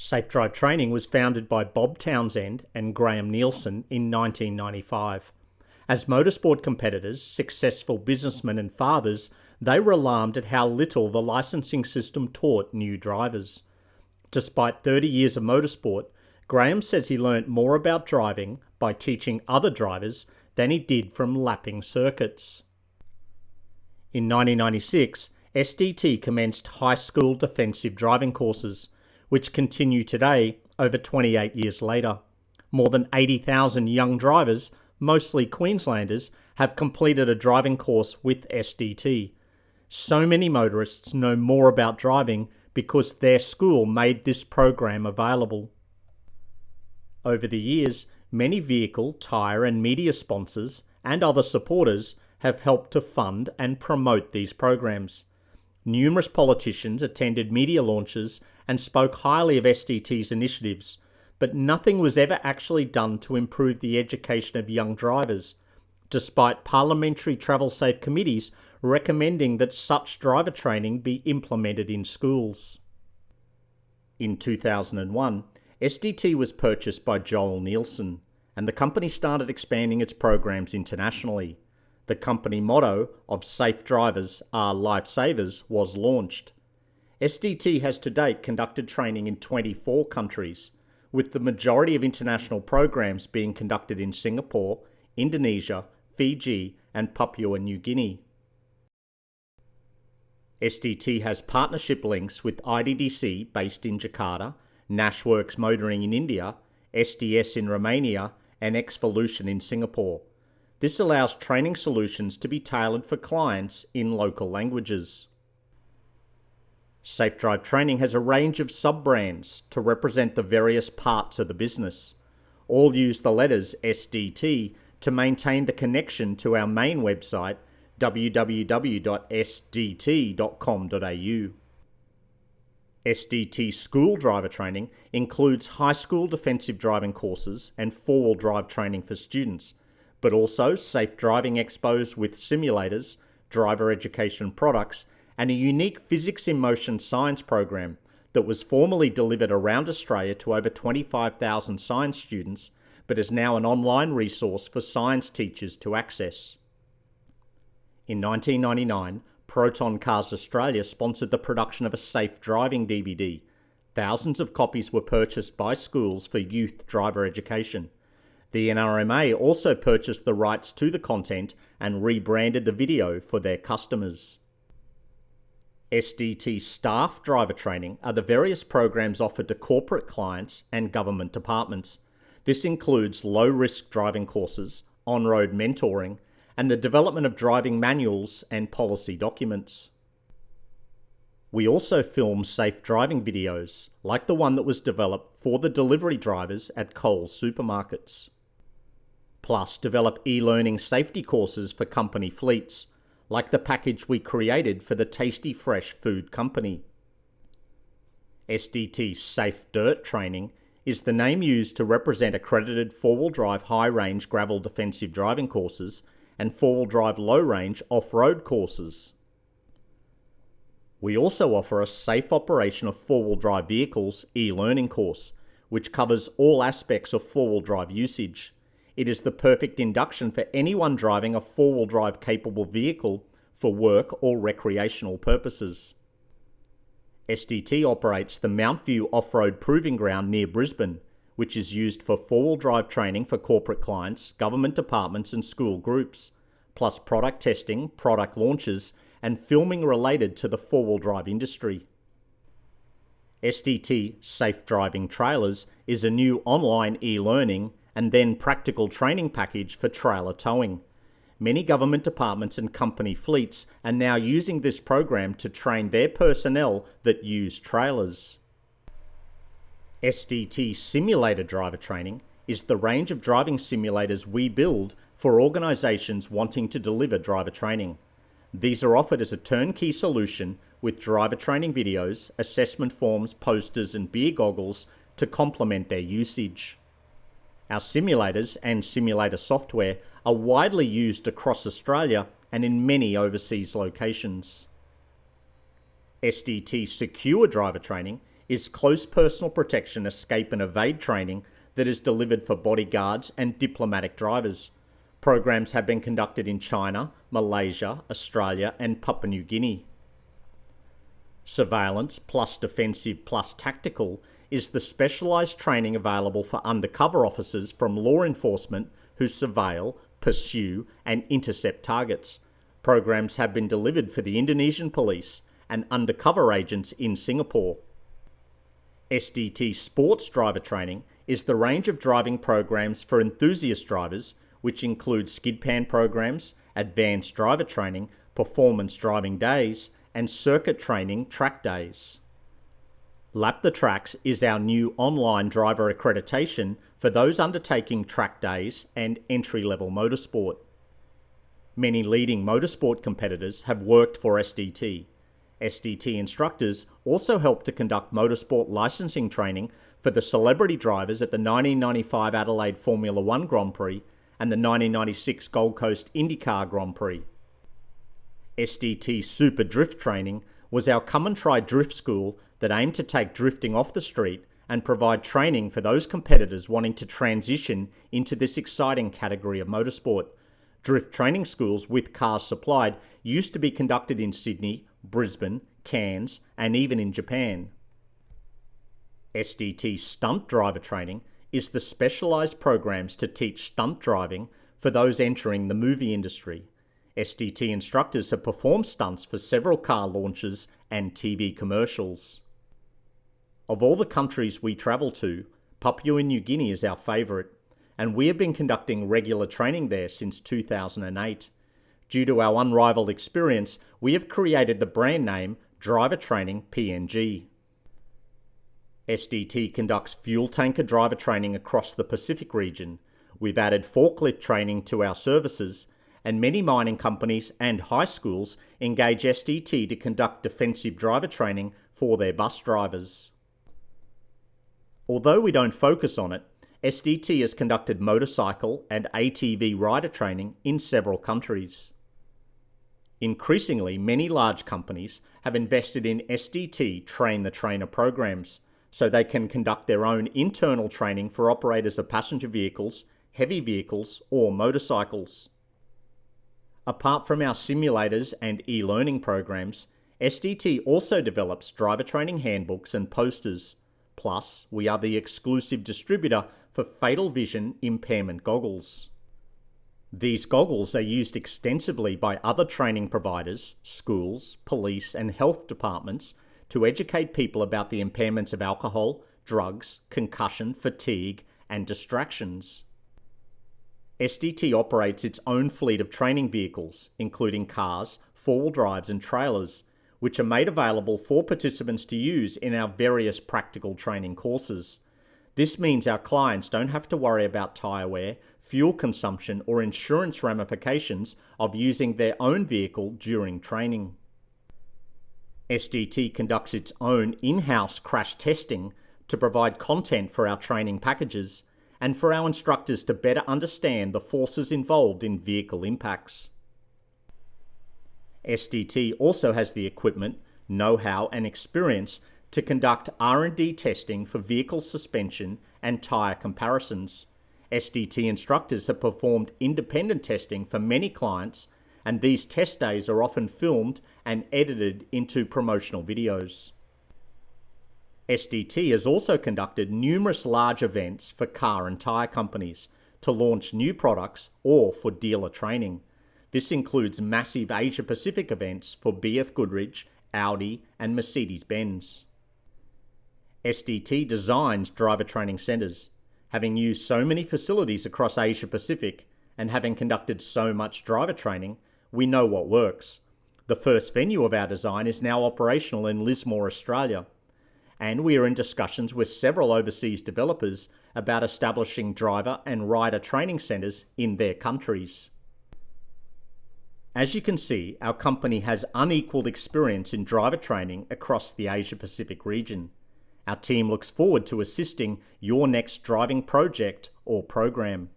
Safe Drive Training was founded by Bob Townsend and Graham Nielsen in 1995. As motorsport competitors, successful businessmen and fathers, they were alarmed at how little the licensing system taught new drivers. Despite 30 years of motorsport, Graham says he learnt more about driving by teaching other drivers than he did from lapping circuits. In 1996, SDT commenced high school defensive driving courses, which continue today over 28 years later. More than 80,000 young drivers, mostly Queenslanders, have completed a driving course with SDT. So many motorists know more about driving because their school made this program available. Over the years, many vehicle, tyre and media sponsors and other supporters have helped to fund and promote these programs. Numerous politicians attended media launches and spoke highly of SDT's initiatives, but nothing was ever actually done to improve the education of young drivers, despite parliamentary travel safe committees recommending that such driver training be implemented in schools. In 2001, SDT was purchased by Joel Nielsen, and the company started expanding its programs internationally. The company motto of "Safe Drivers are Lifesavers" was launched. SDT has to date conducted training in 24 countries, with the majority of international programs being conducted in Singapore, Indonesia, Fiji, and Papua New Guinea. SDT has partnership links with IDDC based in Jakarta, Nashworks Motoring in India, SDS in Romania, and Xvolution in Singapore. This allows training solutions to be tailored for clients in local languages. Safe Drive Training has a range of sub-brands to represent the various parts of the business. All use the letters SDT to maintain the connection to our main website, www.sdt.com.au. SDT School Driver Training includes high school defensive driving courses and four-wheel drive training for students, but also safe driving expos with simulators, driver education products, and a unique Physics in Motion science program that was formerly delivered around Australia to over 25,000 science students, but is now an online resource for science teachers to access. In 1999, Proton Cars Australia sponsored the production of a safe driving DVD. Thousands of copies were purchased by schools for youth driver education. The NRMA also purchased the rights to the content and rebranded the video for their customers. SDT Staff Driver Training are the various programs offered to corporate clients and government departments. This includes low-risk driving courses, on-road mentoring, and the development of driving manuals and policy documents. We also film safe driving videos, like the one that was developed for the delivery drivers at Coles supermarkets. Plus, develop e-learning safety courses for company fleets, like the package we created for the Tasty Fresh Food Company. SDT Safe Dirt Training is the name used to represent accredited four-wheel drive high-range gravel defensive driving courses and four-wheel drive low-range off-road courses. We also offer a safe operation of four-wheel drive vehicles e-learning course, which covers all aspects of four-wheel drive usage. It is the perfect induction for anyone driving a four-wheel drive capable vehicle for work or recreational purposes. SDT operates the Mount View Off-Road Proving Ground near Brisbane, which is used for four-wheel drive training for corporate clients, government departments and school groups, plus product testing, product launches, and filming related to the four-wheel drive industry. SDT Safe Driving Trailers is a new online e-learning and then practical training package for trailer towing. Many government departments and company fleets are now using this program to train their personnel that use trailers. SDT Simulator Driver Training is the range of driving simulators we build for organisations wanting to deliver driver training. These are offered as a turnkey solution with driver training videos, assessment forms, posters and beer goggles to complement their usage. Our simulators and simulator software are widely used across Australia and in many overseas locations. SDT Secure Driver Training is close personal protection escape and evade training that is delivered for bodyguards and diplomatic drivers. Programs have been conducted in China, Malaysia, Australia, and Papua New Guinea. Surveillance plus defensive plus tactical is the specialised training available for undercover officers from law enforcement who surveil, pursue, and intercept targets. Programs have been delivered for the Indonesian police and undercover agents in Singapore. SDT Sports Driver Training is the range of driving programs for enthusiast drivers, which include skid-pan programs, advanced driver training, performance driving days, and circuit training track days. Lap the Tracks is our new online driver accreditation for those undertaking track days and entry-level motorsport. Many leading motorsport competitors have worked for SDT. SDT instructors also help to conduct motorsport licensing training for the celebrity drivers at the 1995 Adelaide Formula One Grand Prix and the 1996 Gold Coast IndyCar Grand Prix. SDT Super Drift Training was our come-and-try drift school that aimed to take drifting off the street and provide training for those competitors wanting to transition into this exciting category of motorsport. Drift training schools with cars supplied used to be conducted in Sydney, Brisbane, Cairns, and even in Japan. SDT Stunt Driver Training is the specialised programs to teach stunt driving for those entering the movie industry. SDT instructors have performed stunts for several car launches and TV commercials. Of all the countries we travel to, Papua New Guinea is our favourite, and we have been conducting regular training there since 2008. Due to our unrivaled experience, we have created the brand name Driver Training PNG. SDT conducts fuel tanker driver training across the Pacific region. We've added forklift training to our services, and many mining companies and high schools engage SDT to conduct defensive driver training for their bus drivers. Although we don't focus on it, SDT has conducted motorcycle and ATV rider training in several countries. Increasingly, many large companies have invested in SDT Train the Trainer programs, so they can conduct their own internal training for operators of passenger vehicles, heavy vehicles, or motorcycles. Apart from our simulators and e-learning programs, SDT also develops driver training handbooks and posters. Plus, we are the exclusive distributor for Fatal Vision impairment goggles. These goggles are used extensively by other training providers, schools, police, and health departments to educate people about the impairments of alcohol, drugs, concussion, fatigue, and distractions. SDT operates its own fleet of training vehicles, including cars, four-wheel drives, and trailers, which are made available for participants to use in our various practical training courses. This means our clients don't have to worry about tyre wear, fuel consumption, or insurance ramifications of using their own vehicle during training. SDT conducts its own in-house crash testing to provide content for our training packages and for our instructors to better understand the forces involved in vehicle impacts. SDT also has the equipment, know-how, and experience to conduct R&D testing for vehicle suspension and tyre comparisons. SDT instructors have performed independent testing for many clients, and these test days are often filmed and edited into promotional videos. SDT has also conducted numerous large events for car and tyre companies to launch new products or for dealer training. This includes massive Asia-Pacific events for BF Goodrich, Audi, and Mercedes-Benz. SDT designs driver training centres. Having used so many facilities across Asia-Pacific and having conducted so much driver training, we know what works. The first venue of our design is now operational in Lismore, Australia, and we are in discussions with several overseas developers about establishing driver and rider training centres in their countries. As you can see, our company has unequalled experience in driver training across the Asia-Pacific region. Our team looks forward to assisting your next driving project or program.